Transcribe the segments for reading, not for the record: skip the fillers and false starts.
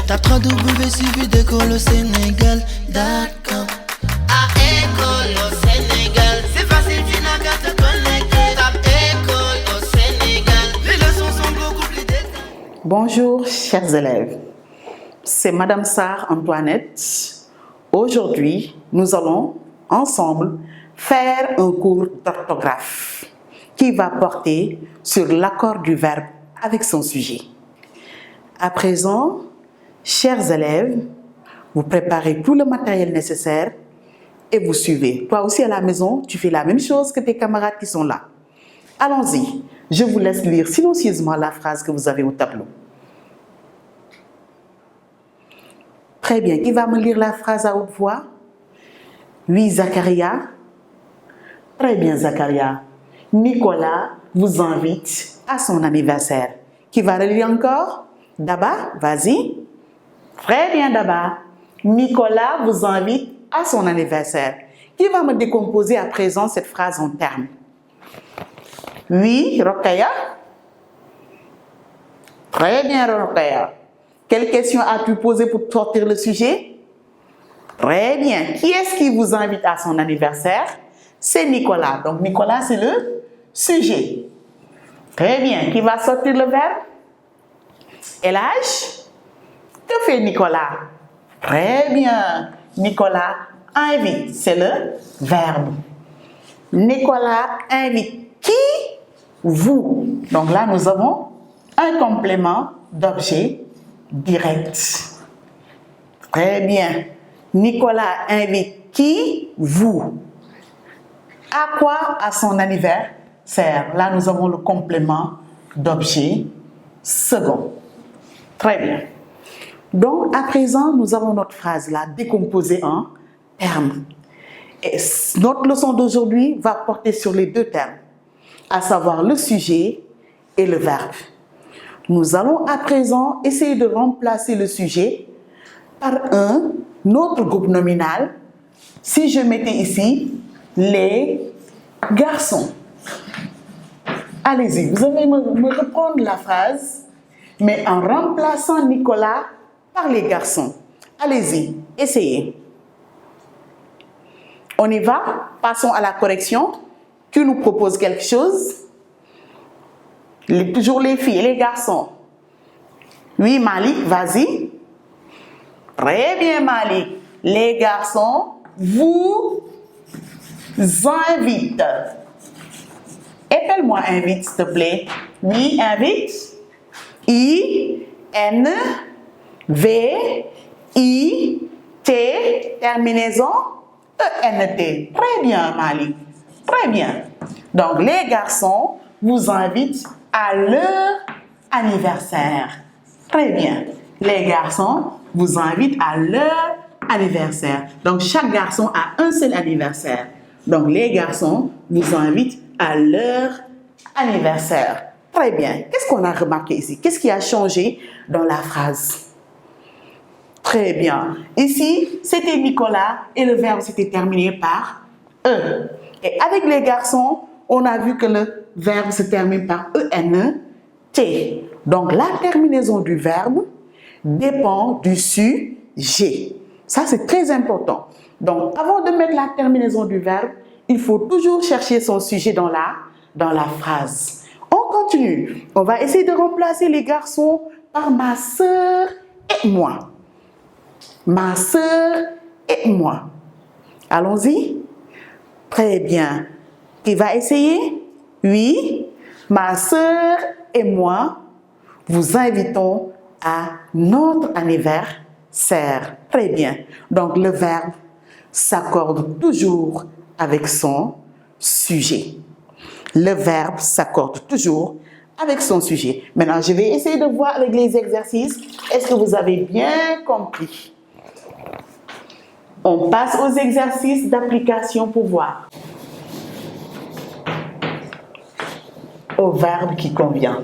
Tape www.suividecolosénégal.com. À École au Sénégal, c'est facile, tu n'as qu'à te connecter. Tape École au Sénégal, les leçons sont beaucoup plus détaillées. Bonjour chers élèves, c'est Madame Sarr Antoinette. Aujourd'hui, nous allons ensemble faire un cours d'orthographe qui va porter sur l'accord du verbe avec son sujet. À présent, chers élèves, vous préparez tout le matériel nécessaire et vous suivez. Toi aussi à la maison, tu fais la même chose que tes camarades qui sont là. Allons-y, je vous laisse lire silencieusement la phrase que vous avez au tableau. Très bien, qui va me lire la phrase à haute voix? Oui, Zacharia. Très bien, Zacharia. Nicolas vous invite à son anniversaire. Qui va relire encore? Daba, vas-y. Très bien, Daba. Nicolas vous invite à son anniversaire. Qui va me décomposer à présent cette phrase en termes? Oui, Rokaya. Très bien, Rokaya. Quelle question as-tu posé pour sortir le sujet? Très bien. Qui est-ce qui vous invite à son anniversaire? C'est Nicolas. Donc, Nicolas, c'est le sujet. Très bien. Qui va sortir le verbe? Elage. Que fait Nicolas? Très bien. Nicolas invite. C'est le verbe. Nicolas invite qui? Vous. Donc là, nous avons un complément d'objet direct. Très bien. Nicolas invite qui? Vous. À quoi? À son anniversaire. Là, nous avons le complément d'objet second. Très bien. Donc, à présent, nous avons notre phrase là décomposée en termes. Et notre leçon d'aujourd'hui va porter sur les deux termes, à savoir le sujet et le verbe. Nous allons à présent essayer de remplacer le sujet par un autre groupe nominal. Si je mettais ici les garçons. Allez-y, vous allez me reprendre la phrase, mais en remplaçant Nicolas par les garçons. Allez-y, essayez. On y va, passons à la correction. Tu nous proposes quelque chose? Toujours les filles et les garçons. Oui, Malik, vas-y. Très bien, Malik. Les garçons vous invitent. Épelle-moi invite, s'il te plaît. Oui, invite. I-N-V-I-T, terminaison E-N-T. Très bien, Malik. Très bien. Donc, les garçons vous invitent à leur anniversaire. Très bien. Les garçons vous invitent à leur anniversaire. Donc, chaque garçon a un seul anniversaire. Donc, les garçons vous invitent à leur anniversaire. Très bien. Qu'est-ce qu'on a remarqué ici? Qu'est-ce qui a changé dans la phrase? Très bien. Ici, c'était Nicolas et le verbe s'était terminé par E. Et avec les garçons, on a vu que le verbe se termine par E-N-T. Donc, la terminaison du verbe dépend du sujet. Ça, c'est très important. Donc, avant de mettre la terminaison du verbe, il faut toujours chercher son sujet dans la phrase. On continue. On va essayer de remplacer les garçons par ma sœur et moi. Ma sœur et moi. Allons-y. Très bien. Qui va essayer? Oui. Ma sœur et moi vous invitons à notre anniversaire. Très bien. Donc, le verbe s'accorde toujours avec son sujet. Le verbe s'accorde toujours avec son sujet. Maintenant, je vais essayer de voir avec les exercices. Est-ce que vous avez bien compris? On passe aux exercices d'application pour voir. Au verbe qui convient.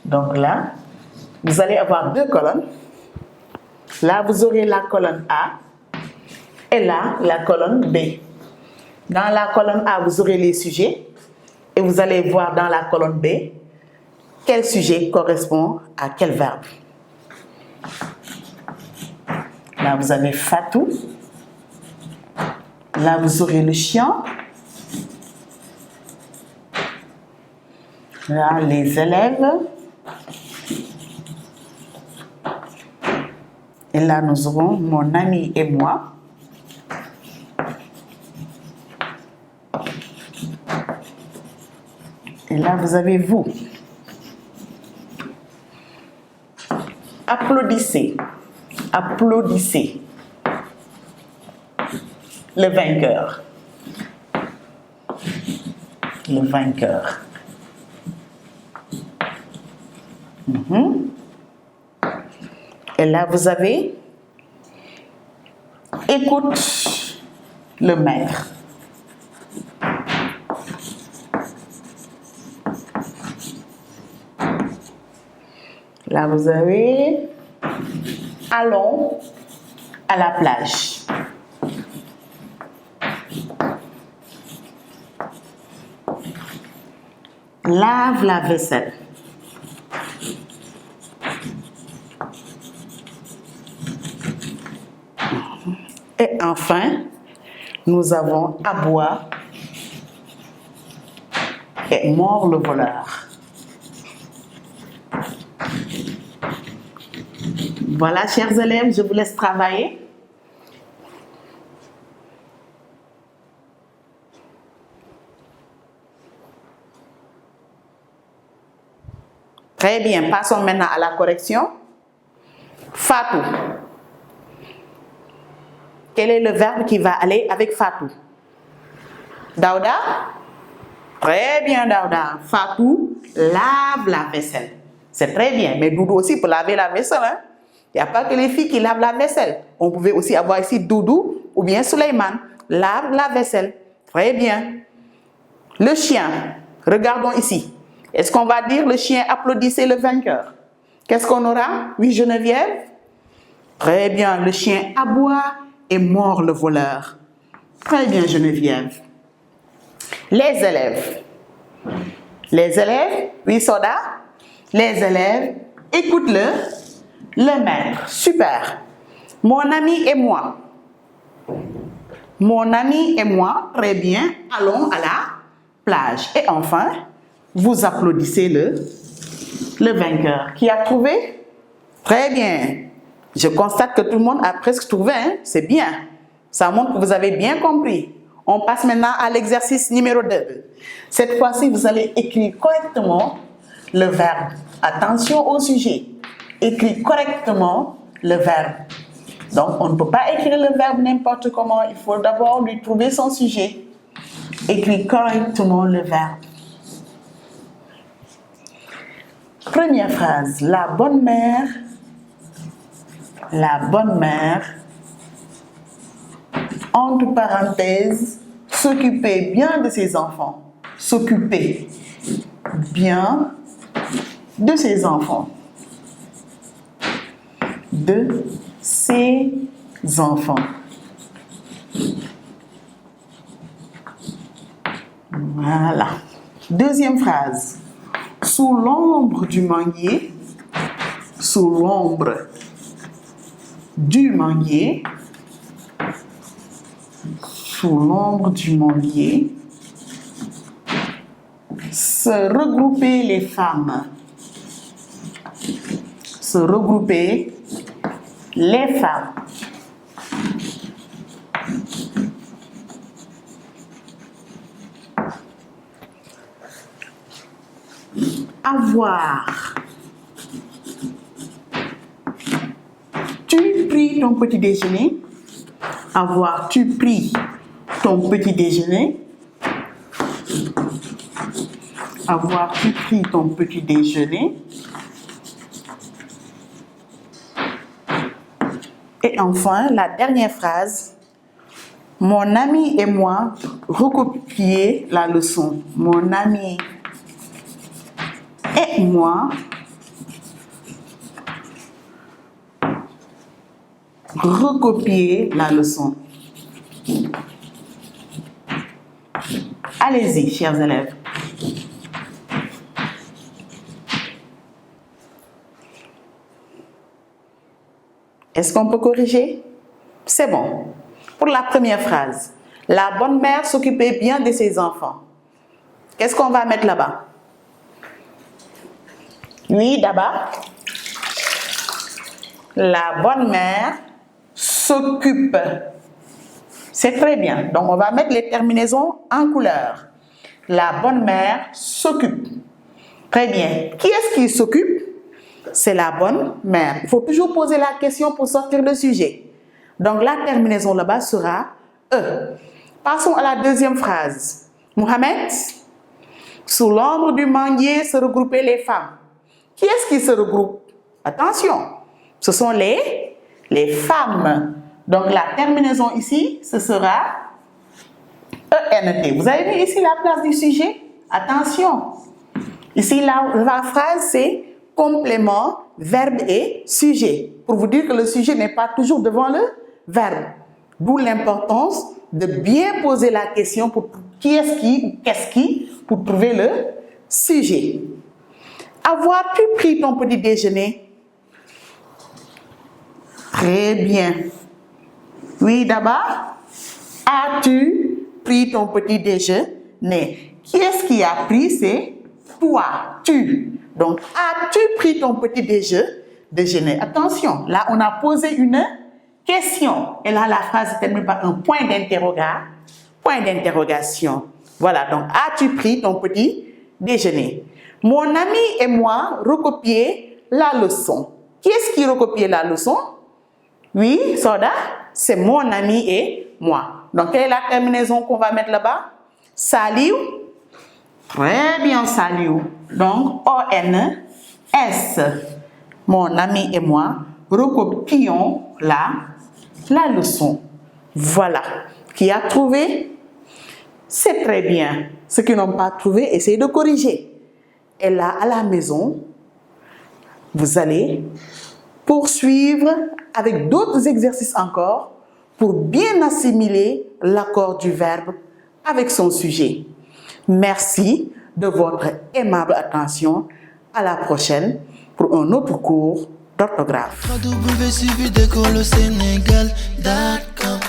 Donc là, vous allez avoir deux colonnes. Là, vous aurez la colonne A et là, la colonne B. Dans la colonne A, vous aurez les sujets Et vous allez voir dans la colonne B quel sujet correspond à quel verbe. Là, vous avez Fatou. Là, vous aurez le chien. Là, les élèves. Et là, nous aurons mon ami et moi. Et là, vous avez vous. Applaudissez. Applaudissez. Le vainqueur. Le vainqueur. Et là, vous avez écoute le maître. Là, vous avez allons à la plage. Lave la vaisselle. Et enfin, nous avons aboie et mord le voleur. Voilà, chers élèves, je vous laisse travailler. Très bien, passons maintenant à la correction. Fatou. Quel est le verbe qui va aller avec Fatou? Daouda? Très bien, Daouda. Fatou lave la vaisselle. C'est très bien, mais Doudou aussi peut laver la vaisselle. Hein? Il n'y a pas que les filles qui lavent la vaisselle. On pouvait aussi avoir ici Doudou ou bien Suleiman. Lave la vaisselle. Très bien. Le chien. Regardons ici. Est-ce qu'on va dire le chien applaudissait le vainqueur? Qu'est-ce qu'on aura? Oui, Geneviève? Très bien. Le chien aboie et mord le voleur. Très bien, Geneviève. Les élèves. Les élèves? Oui, Soda? Les élèves, écoute-le maître. Super. Mon ami et moi. Mon ami et moi, très bien, allons à la plage. Et enfin, vous applaudissez le vainqueur. Qui a trouvé? Très bien. Je constate que tout le monde a presque trouvé. Hein? C'est bien. Ça montre que vous avez bien compris. On passe maintenant à l'exercice numéro 2. Cette fois-ci, vous allez écrire correctement le verbe. Attention au sujet. Écrire correctement le verbe. Donc, on ne peut pas écrire le verbe n'importe comment. Il faut d'abord lui trouver son sujet. Écrire correctement le verbe. Première phrase. La bonne mère, entre parenthèses, s'occuper bien de ses enfants. S'occuper bien de ses enfants. De ses enfants. Voilà. Deuxième phrase. Sous l'ombre du manguier, sous l'ombre du manguier, sous l'ombre du manguier, se regrouper les femmes. Se regrouper les femmes. Avoir. Tu pris ton petit déjeuner? Avoir, tu pris ton petit déjeuner? Avoir, tu pris ton petit déjeuner? Et enfin, la dernière phrase. Mon ami et moi recopier la leçon. Mon ami et moi recopier la leçon. Allez-y, chers élèves. Est-ce qu'on peut corriger? C'est bon. Pour la première phrase, la bonne mère s'occupait bien de ses enfants. Qu'est-ce qu'on va mettre là-bas? Oui, d'abord. La bonne mère s'occupe. C'est très bien. Donc, on va mettre les terminaisons en couleur. La bonne mère s'occupe. Très bien. Qui est-ce qui s'occupe? C'est la bonne mère. Il faut toujours poser la question pour sortir le sujet. Donc, la terminaison là-bas sera E. Passons à la deuxième phrase. Mohamed, sous l'ombre du manguier se regroupaient les femmes. Qui est-ce qui se regroupe? Attention, ce sont les femmes. Donc, la terminaison ici, ce sera ENT. Vous avez vu ici la place du sujet? Attention. Ici, la phrase, c'est complément, verbe et sujet. Pour vous dire que le sujet n'est pas toujours devant le verbe. D'où l'importance de bien poser la question pour qui est-ce qui ou qu'est-ce qui pour trouver le sujet. Avoir-tu pris ton petit déjeuner? Très bien. Oui, d'abord. As-tu pris ton petit déjeuner? Qui est-ce qui a pris? C'est toi, tu. Donc, as-tu pris ton petit déjeuner? Attention, là, on a posé une question. Et là, la phrase se termine par un point d'interrogation. Voilà, donc, as-tu pris ton petit déjeuner? Mon ami et moi recopions la leçon. Qui est-ce qui recopie la leçon? Oui, Soda, c'est mon ami et moi. Donc, quelle est la terminaison qu'on va mettre là-bas? Salut. Très bien, salut. Donc, O-N-S. Mon ami et moi recopions la leçon. Voilà. Qui a trouvé? C'est très bien. Ceux qui n'ont pas trouvé, essayez de corriger. Et là, à la maison, vous allez poursuivre avec d'autres exercices encore pour bien assimiler l'accord du verbe avec son sujet. Merci de votre aimable attention. À la prochaine pour un autre cours d'orthographe. www.suividecolosénégal.com